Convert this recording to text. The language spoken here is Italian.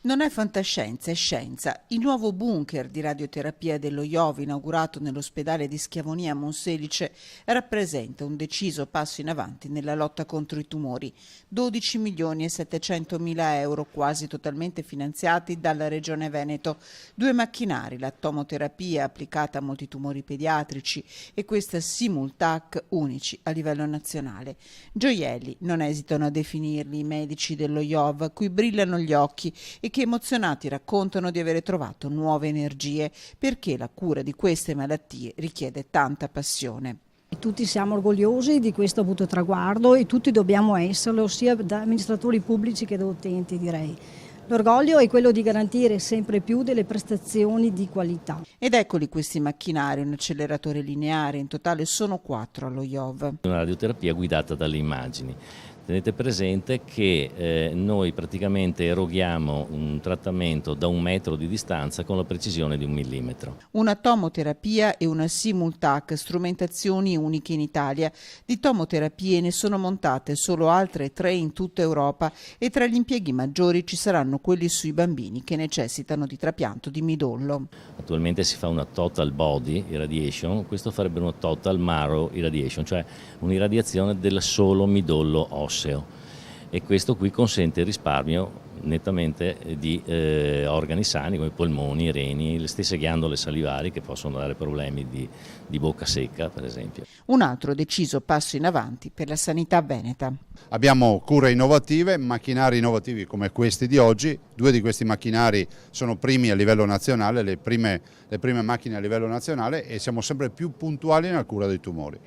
Non è fantascienza, è scienza. Il nuovo bunker di radioterapia dello IOV, inaugurato nell'ospedale di Schiavonia a Monselice, rappresenta un deciso passo in avanti nella lotta contro i tumori. 12 milioni e 700 mila euro, quasi totalmente finanziati dalla Regione Veneto. 2 macchinari, la tomoterapia applicata a molti tumori pediatrici e questa Simultac, unici a livello nazionale. Gioielli, non esitano a definirli i medici dello IOV, a cui brillano gli occhi e che emozionati raccontano di avere trovato nuove energie, perché la cura di queste malattie richiede tanta passione. Tutti siamo orgogliosi di questo avuto traguardo e tutti dobbiamo esserlo, sia da amministratori pubblici che da utenti, direi. L'orgoglio è quello di garantire sempre più delle prestazioni di qualità. Ed eccoli questi macchinari, un acceleratore lineare, in totale sono 4 allo IOV. Una radioterapia guidata dalle immagini. Tenete presente che noi praticamente eroghiamo un trattamento da 1 metro di distanza con la precisione di 1 millimetro. Una tomoterapia e una Simultac, strumentazioni uniche in Italia. Di tomoterapie ne sono montate solo altre 3 in tutta Europa e tra gli impieghi maggiori ci saranno quelli sui bambini che necessitano di trapianto di midollo. Attualmente si fa una total body irradiation, questo farebbe una total marrow irradiation, cioè un'irradiazione del solo midollo osseo. E questo qui consente il risparmio nettamente di organi sani come i polmoni, i reni, le stesse ghiandole salivari che possono dare problemi di bocca secca, per esempio. Un altro deciso passo in avanti per la sanità veneta. Abbiamo cure innovative, macchinari innovativi come questi di oggi. 2 di questi macchinari sono primi a livello nazionale, le prime macchine a livello nazionale, e siamo sempre più puntuali nella cura dei tumori.